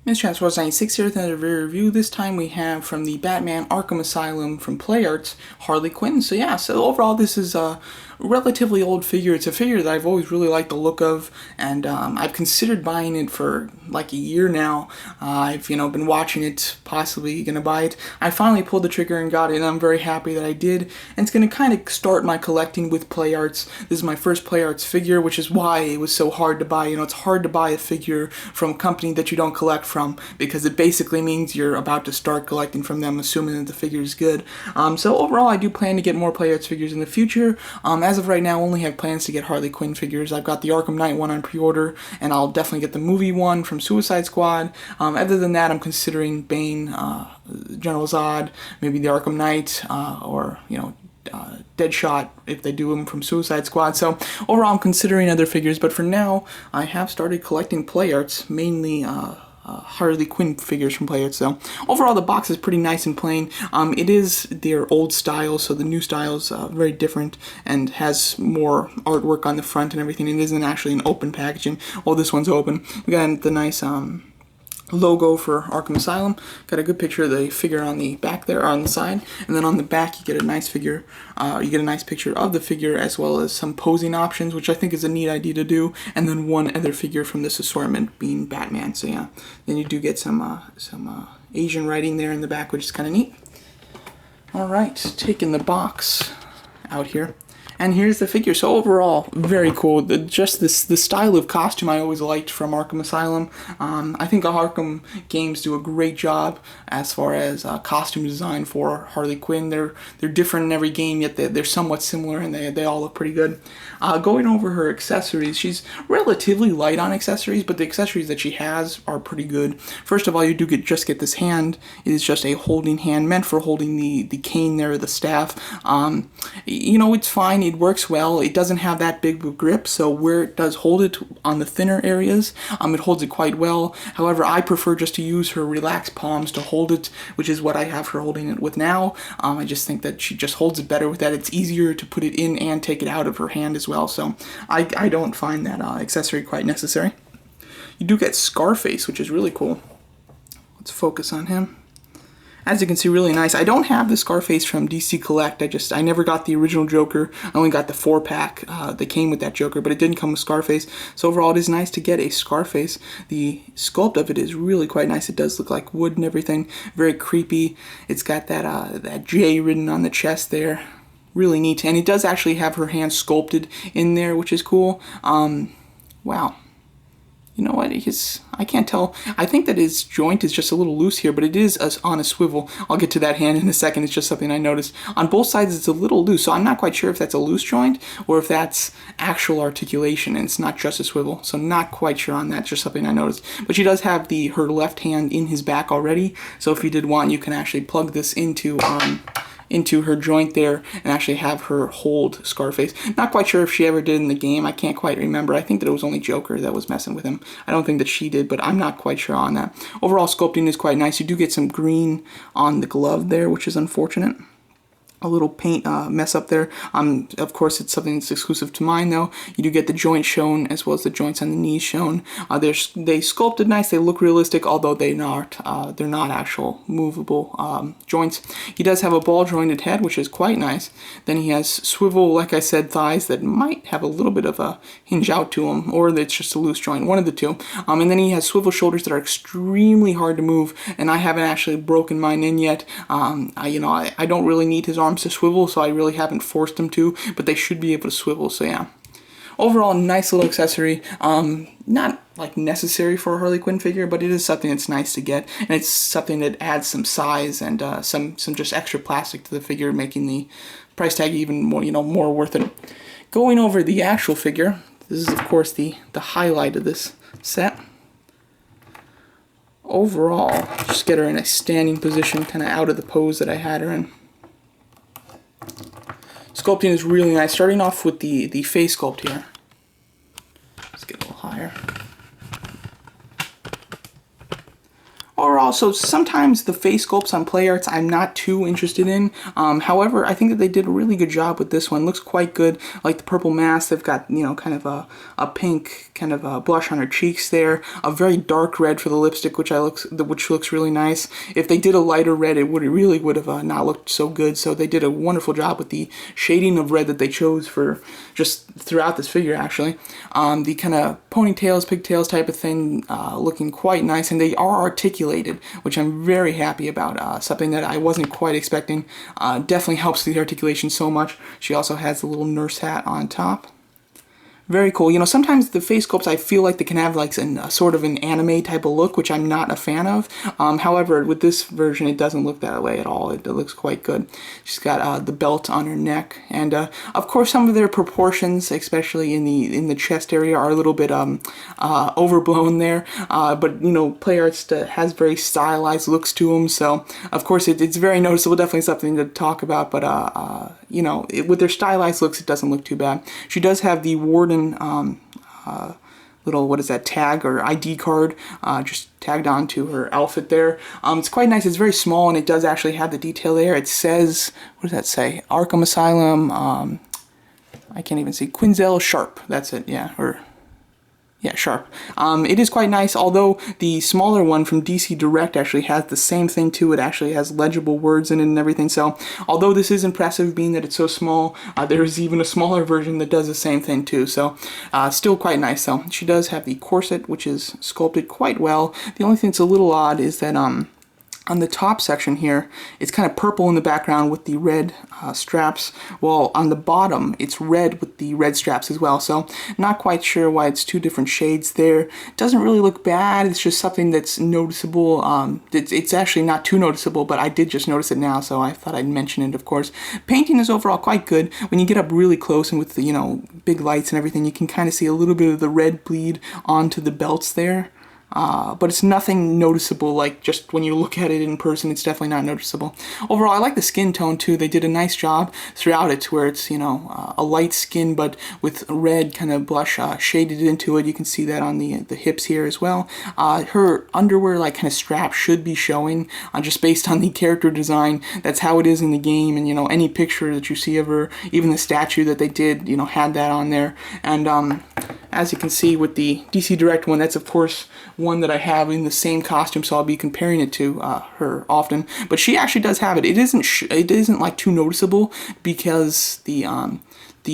It's Transforce96 here with another review. This time we have from the Batman Arkham Asylum from PlayArts, Harley Quinn. So overall this is a relatively old figure. It's a figure that I've always really liked the look of, and I've considered buying it for like a year now. I've been watching it, possibly gonna buy it. I finally pulled the trigger and got it, and I'm very happy that I did. And it's gonna kind of start my collecting with PlayArts. This is my first PlayArts figure, which is why it was so hard to buy. It's hard to buy a figure from a company that you don't collect from, because it basically means you're about to start collecting from them, assuming that the figure is good. So overall, I do plan to get more PlayArts figures in the future. As of right now, I only have plans to get Harley Quinn figures. I've got the Arkham Knight one on pre-order, and I'll definitely get the movie one from Suicide Squad. Other than that, I'm considering Bane, General Zod, maybe the Arkham Knight, or Deadshot if they do them from Suicide Squad. So overall, I'm considering other figures, but for now, I have started collecting PlayArts, mainly Harley Quinn figures from PlayArts. So overall, the box is pretty nice and plain. It is their old style, so the new style is very different and has more artwork on the front and everything. It isn't actually an open packaging. Well, this one's open. We got the nice logo for Arkham Asylum. Got a good picture of the figure on the back there, or on the side, and then on the back you get a nice figure. You get a nice picture of the figure, as well as some posing options, which I think is a neat idea to do, and then one other figure from this assortment being Batman. So yeah, then you do get some Asian writing there in the back, which is kind of neat. All right, taking the box out here. And here's the figure. So overall, very cool. Just the style of costume I always liked from Arkham Asylum. I think Arkham games do a great job as far as costume design for Harley Quinn. They're different in every game, yet they're somewhat similar, and they all look pretty good. Going over her accessories, she's relatively light on accessories, but the accessories that she has are pretty good. First of all, you do just get this hand. It is just a holding hand, meant for holding the cane there, the staff. It's fine. It works well. It doesn't have that big of a grip, so where it does hold it on the thinner areas, it holds it quite well. However, I prefer just to use her relaxed palms to hold it, which is what I have her holding it with now. I just think that she just holds it better with that. It's easier to put it in and take it out of her hand as well, so I don't find that accessory quite necessary. You do get Scarface, which is really cool. Let's focus on him. As you can see, really nice. I don't have the Scarface from DC Collect. I never got the original Joker. I only got the 4-pack that came with that Joker, but it didn't come with Scarface. So overall, it is nice to get a Scarface. The sculpt of it is really quite nice. It does look like wood and everything. Very creepy. It's got that J written on the chest there. Really neat. And it does actually have her hand sculpted in there, which is cool. Wow. You know what, I can't tell. I think that his joint is just a little loose here, but it is on a swivel. I'll get to that hand in a second. It's just something I noticed. On both sides, it's a little loose, so I'm not quite sure if that's a loose joint or if that's actual articulation, and it's not just a swivel. So not quite sure on that, just something I noticed. But she does have her left hand in his back already, so if you did want, you can actually plug this into her joint there and actually have her hold Scarface. Not quite sure if she ever did in the game. I can't quite remember. I think that it was only Joker that was messing with him. I don't think that she did, but I'm not quite sure on that. Overall, sculpting is quite nice. You do get some green on the glove there, which is unfortunate. A little paint mess up there. Of course, it's something that's exclusive to mine, though. You do get the joint shown, as well as the joints on the knees shown. They sculpted nice. They look realistic, although they're not actual movable joints. He does have a ball-jointed head, which is quite nice. Then he has swivel, like I said, thighs that might have a little bit of a hinge out to them, or it's just a loose joint, one of the two. And then he has swivel shoulders that are extremely hard to move, and I haven't actually broken mine in yet. I don't really need his arms to swivel, so I really haven't forced them to, but they should be able to swivel, so yeah. Overall, nice little accessory. Not like necessary for a Harley Quinn figure, but it is something that's nice to get, and it's something that adds some size and some just extra plastic to the figure, making the price tag even more, more worth it. Going over the actual figure, this is of course the highlight of this set. Overall, just get her in a standing position, kind of out of the pose that I had her in. Sculpting is really nice. Starting off with the face sculpt here. Let's get a little higher. Overall, so sometimes the face sculpts on play arts I'm not too interested in. However, I think that they did a really good job with this one. Looks quite good. Like the purple mask, they've got, you know, kind of a pink kind of a blush on her cheeks there. A very dark red for the lipstick, which looks really nice. If they did a lighter red, it really would have not looked so good. So they did a wonderful job with the shading of red that they chose for just throughout this figure, actually. The kind of ponytails, pigtails type of thing, looking quite nice, and they are articulated, which I'm very happy about. Something that I wasn't quite expecting. Definitely helps the articulation so much. She also has the little nurse hat on top. Very cool. You know, sometimes the face sculpts I feel like they can have like a sort of an anime type of look, which I'm not a fan of. However, with this version, it doesn't look that way at all. It looks quite good. She's got the belt on her neck, and of course, some of their proportions, especially in the chest area, are a little bit overblown there. But you know, play arts has very stylized looks to them, so of course it's very noticeable. Definitely something to talk about. But you know, with their stylized looks, it doesn't look too bad. She does have the Warden little, what is that, tag or ID card just tagged onto her outfit there. It's quite nice. It's very small, and it does actually have the detail there. It says, what does that say? Arkham Asylum, I can't even see, Quinzel Sharp. That's it, yeah, or yeah, Sharp. It is quite nice, although the smaller one from DC Direct actually has the same thing too. It actually has legible words in it and everything. So, although this is impressive being that it's so small, there is even a smaller version that does the same thing too. So, still quite nice though. She does have the corset, which is sculpted quite well. The only thing that's a little odd is that on the top section here, it's kind of purple in the background with the red straps, while on the bottom, it's red with the red straps as well. So, not quite sure why it's two different shades there. It doesn't really look bad. It's just something that's noticeable. It's actually not too noticeable, but I did just notice it now, so I thought I'd mention it, of course. Painting is overall quite good. When you get up really close and with the, you know, big lights and everything, you can kind of see a little bit of the red bleed onto the belts there. But it's nothing noticeable, like just when you look at it in person, it's definitely not noticeable. Overall, I like the skin tone too. They did a nice job throughout it to where it's, you know, a light skin but with red kind of blush shaded into it. You can see that on the hips here as well. Her underwear like kind of strap should be showing just based on the character design. That's how it is in the game, and you know, any picture that you see of her, even the statue that they did, you know, had that on there. And as you can see with the DC Direct one, that's of course one that I have in the same costume, so I'll be comparing it to her often. But she actually does have it. It isn't like too noticeable because the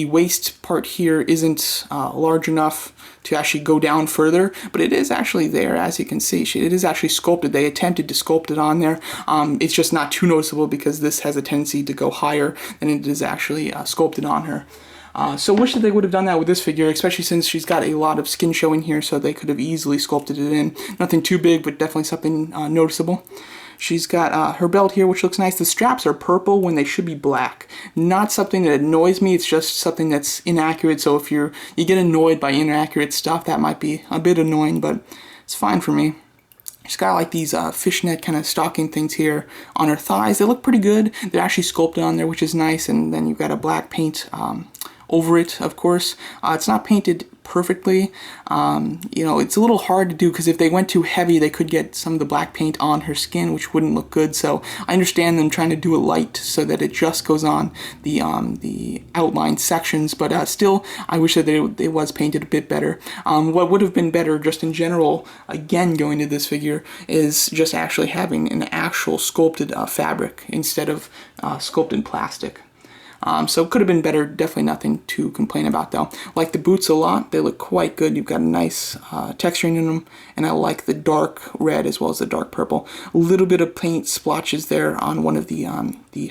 waist part here isn't large enough to actually go down further, but it is actually there, as you can see. It is actually sculpted. They attempted to sculpt it on there. It's just not too noticeable because this has a tendency to go higher than it is actually sculpted on her. So wish that they would have done that with this figure, especially since she's got a lot of skin showing here, so they could have easily sculpted it in. Nothing too big, but definitely something noticeable. She's got her belt here, which looks nice. The straps are purple when they should be black. Not something that annoys me, it's just something that's inaccurate, so if you get annoyed by inaccurate stuff, that might be a bit annoying, but it's fine for me. She's got like these fishnet kind of stocking things here on her thighs. They look pretty good. They're actually sculpted on there, which is nice, and then you've got a black paint over it, of course. It's not painted perfectly. You know, it's a little hard to do because if they went too heavy, they could get some of the black paint on her skin, which wouldn't look good. So I understand them trying to do it light so that it just goes on the outline sections, but still, I wish that it was painted a bit better. What would have been better, just in general, again going to this figure, is just actually having an actual sculpted fabric instead of sculpted plastic. So it could have been better, definitely nothing to complain about though. Like the boots a lot, they look quite good. You've got a nice texturing in them, and I like the dark red as well as the dark purple. A little bit of paint splotches there on one of the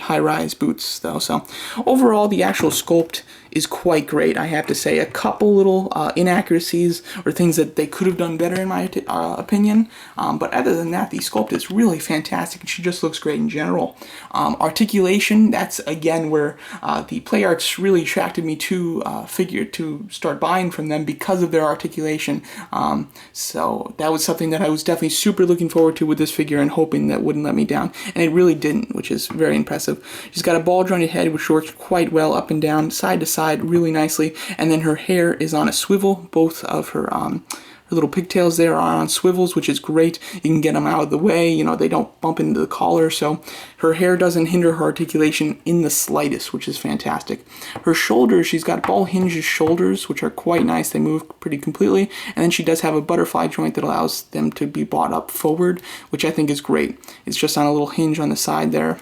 high-rise boots though. So overall, the actual sculpt is quite great, I have to say. A couple little inaccuracies or things that they could have done better in my opinion, but other than that, the sculpt is really fantastic and she just looks great in general. Articulation, that's again where the play arts really attracted me to figure to start buying from them because of their articulation. So that was something that I was definitely super looking forward to with this figure and hoping that wouldn't let me down, and it really didn't, which is very impressive. She's got a ball jointed head which works quite well up and down, side to side, really nicely, and then her hair is on a swivel. Both of her Her little pigtails there are on swivels, which is great. You can get them out of the way, you know, they don't bump into the collar, so her hair doesn't hinder her articulation in the slightest, which is fantastic. Her shoulders, she's got ball hinges shoulders, which are quite nice. They move pretty completely, and then she does have a butterfly joint that allows them to be brought up forward, which I think is great. It's just on a little hinge on the side there.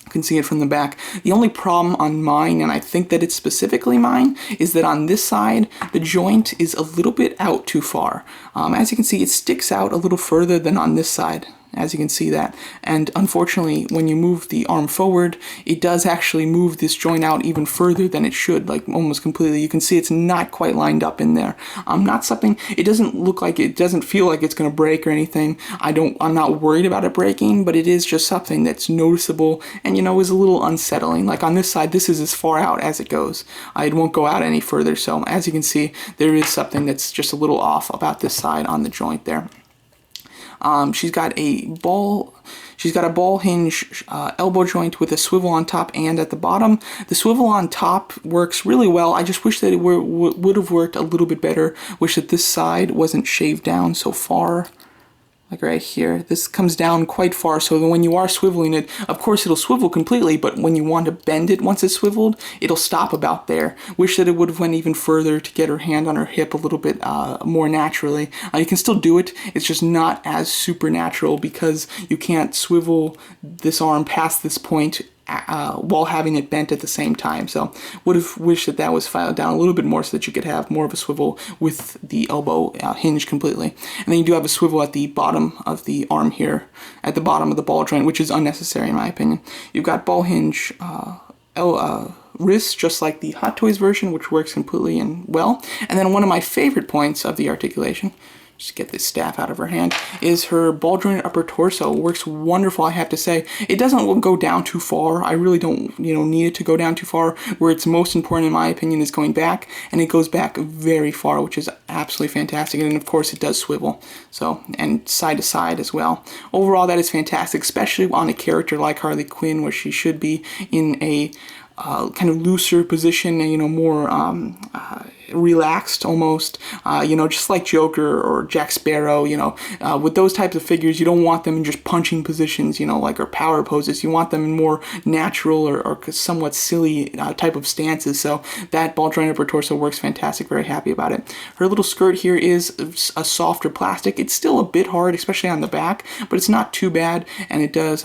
You can see it from the back. The only problem on mine, and I think that it's specifically mine, is that on this side, the joint is a little bit out too far. As you can see, it sticks out a little further than on this side, as you can see that. And unfortunately, when you move the arm forward, it does actually move this joint out even further than it should, like almost completely. You can see it's not quite lined up in there. Not something, it doesn't look like, it doesn't feel like it's going to break or anything. I'm not worried about it breaking, but it is just something that's noticeable and, you know, is a little unsettling. Like on this side, this is as far out as it goes. It won't go out any further. So as you can see, there is something that's just a little off about this side on the joint there. She's got a ball hinge elbow joint with a swivel on top and at the bottom. The swivel on top works really well. I just wish that it would have worked a little bit better. Wish that this side wasn't shaved down so far. Like right here, this comes down quite far, so that when you are swiveling it, of course it'll swivel completely, but when you want to bend it once it's swiveled, it'll stop about there. Wish that it would have went even further to get her hand on her hip a little bit more naturally. You can still do it, it's just not as supernatural because you can't swivel this arm past this point while having it bent at the same time. So would have wished that that was filed down a little bit more so that you could have more of a swivel with the elbow hinged completely. And then you do have a swivel at the bottom of the arm here, at the bottom of the ball joint, which is unnecessary in my opinion. You've got ball hinge wrists, just like the Hot Toys version, which works completely and well. And then one of my favorite points of the articulation, just get this staff out of her hand, is her ball joint upper torso. Works wonderful, I have to say. It doesn't go down too far. I really don't, need it to go down too far. Where it's most important, in my opinion, is going back, and it goes back very far, which is absolutely fantastic. And of course, it does swivel, so, and side to side as well. Overall, that is fantastic, especially on a character like Harley Quinn, where she should be in a kind of looser position, and more relaxed almost, just like Joker or Jack Sparrow. With those types of figures, you don't want them in just punching positions, or power poses. You want them in more natural or somewhat silly type of stances. So that ball joint upper torso works fantastic. Very happy about it. Her little skirt here is a softer plastic. It's still a bit hard, especially on the back, but it's not too bad, and it does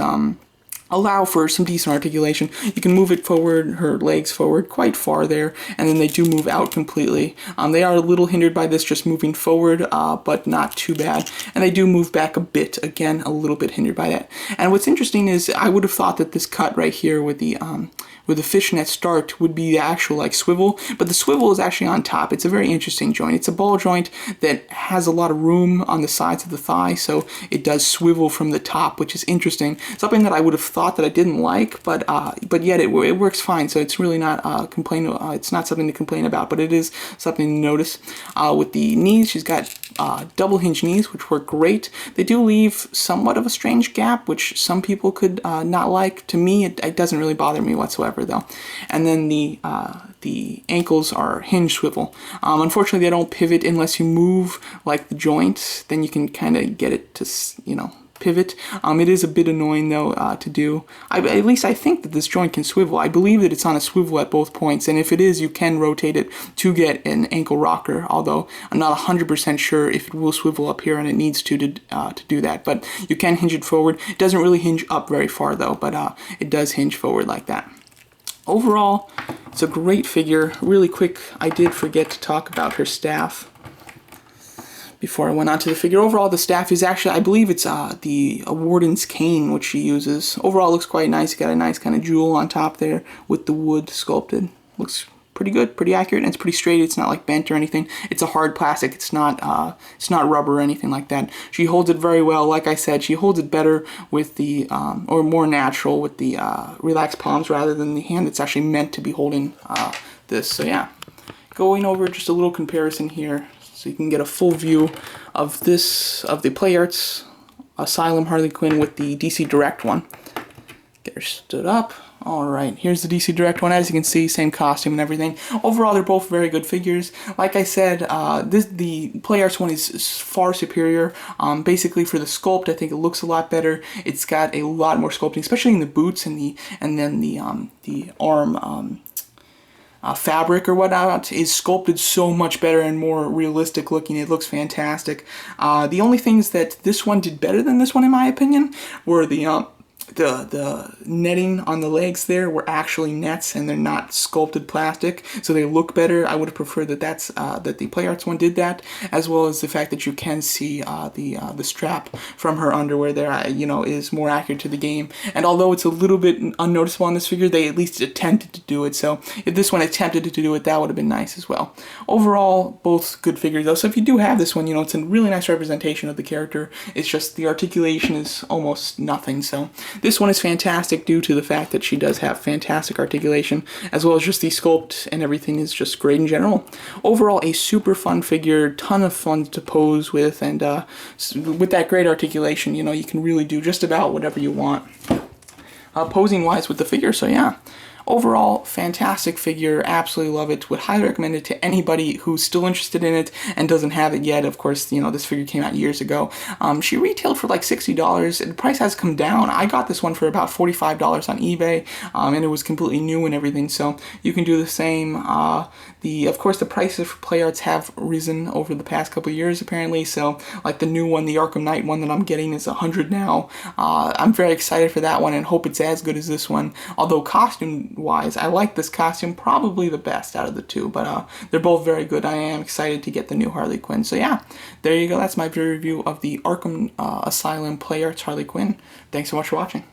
allow for some decent articulation. You can move it forward, her legs forward quite far there, and then they do move out completely. They are a little hindered by this just moving forward, but not too bad. And they do move back a bit, again, a little bit hindered by that. And what's interesting is I would have thought that this cut right here with the fishnet start would be the actual swivel, but the swivel is actually on top. It's a very interesting joint. It's a ball joint that has a lot of room on the sides of the thigh, so it does swivel from the top, which is interesting. Something that I would have thought that I didn't like, but yet it works fine. So it's really not it's not something to complain about, but it is something to notice. With the knees, she's got double hinge knees, which work great. They do leave somewhat of a strange gap, which some people could not like. To me, it doesn't really bother me whatsoever, though. And then the ankles are hinge swivel. Unfortunately, they don't pivot unless you move like the joint. Then you can kind of get it to pivot. It is a bit annoying though to do. At least I think that this joint can swivel. I believe that it's on a swivel at both points, and if it is, you can rotate it to get an ankle rocker, although I'm not 100% sure if it will swivel up here and it needs to do that, but you can hinge it forward. It doesn't really hinge up very far though, but it does hinge forward like that. Overall, it's a great figure. Really quick, I did forget to talk about her staff before I went on to the figure. Overall, the staff is actually, I believe it's the warden's cane, which she uses. Overall, it looks quite nice. You got a nice kind of jewel on top there with the wood sculpted. Looks pretty good, pretty accurate, and it's pretty straight. It's not like bent or anything. It's a hard plastic. It's not rubber or anything like that. She holds it very well. Like I said, she holds it better with the or more natural with the relaxed palms rather than the hand that's actually meant to be holding this. So yeah, going over just a little comparison here, so you can get a full view of the Play Arts Asylum Harley Quinn with the DC Direct one. Get her stood up. Alright, here's the DC Direct one. As you can see, same costume and everything. Overall, they're both very good figures. Like I said, the PlayArts one is far superior. Basically, for the sculpt, I think it looks a lot better. It's got a lot more sculpting, especially in the boots and then the arm fabric or whatnot is sculpted so much better and more realistic looking. It looks fantastic. The only things that this one did better than this one, in my opinion, were the netting on the legs there were actually nets and they're not sculpted plastic, so they look better. I would have preferred that that the PlayArts one did that, as well as the fact that you can see the strap from her underwear there, is more accurate to the game. And although it's a little bit unnoticeable on this figure, they at least attempted to do it. So if this one attempted to do it, that would have been nice as well. Overall, both good figures though. So if you do have this one, it's a really nice representation of the character. It's just the articulation is almost nothing. So this one is fantastic due to the fact that she does have fantastic articulation, as well as just the sculpt and everything is just great in general. Overall, a super fun figure, ton of fun to pose with, and with that great articulation, you can really do just about whatever you want posing-wise with the figure, so yeah. Overall, fantastic figure, absolutely love it, would highly recommend it to anybody who's still interested in it and doesn't have it yet. Of course, this figure came out years ago. She retailed for like $60, and the price has come down. I got this one for about $45 on eBay, and it was completely new and everything, so you can do the same. Of course, the prices for PlayArts have risen over the past couple of years, apparently, so like the new one, the Arkham Knight one that I'm getting is $100 now. I'm very excited for that one and hope it's as good as this one, although costume-wise, I like this costume probably the best out of the two, but they're both very good. I am excited to get the new Harley Quinn, so yeah, there you go. That's my review of the Arkham Asylum PlayArts Harley Quinn. Thanks so much for watching.